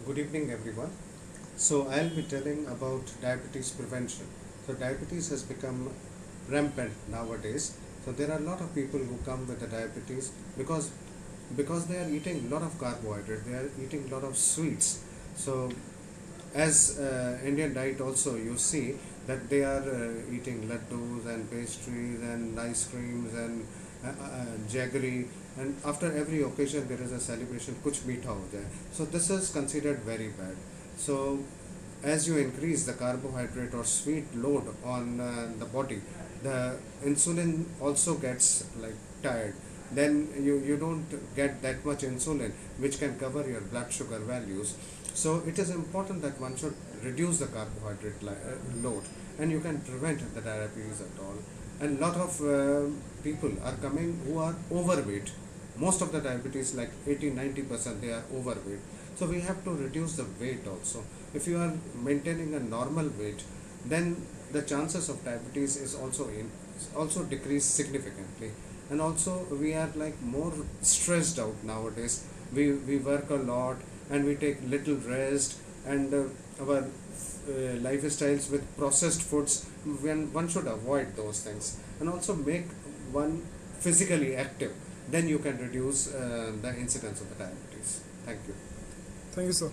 Good evening, everyone. So, I'll be telling about diabetes prevention. So, diabetes has become rampant nowadays. So, there are a lot of people who come with the diabetes because they are eating a lot of carbohydrate, they are eating a lot of sweets. So, as Indian diet also, you see that they are eating laddus and pastries and ice creams and jaggery, and after every occasion there is a celebration kuch meetha ho jaye. So this is considered very bad. So as you increase the carbohydrate or sweet load on the body, the insulin also gets like tired. Then you don't get that much insulin which can cover your blood sugar values. So it is important that one should reduce the carbohydrate load, and you can prevent the diabetes at all. And lot of people are coming who are overweight. Most of the diabetes, like 80-90%, they are overweight. So we have to reduce the weight also. If you are maintaining a normal weight, then the chances of diabetes is also decrease significantly. And also we are like more stressed out nowadays. We work a lot and we take little rest, and our lifestyles with processed foods, when one should avoid those things and also make one physically active. Then you can reduce the incidence of the diabetes. Thank you. Thank you, sir.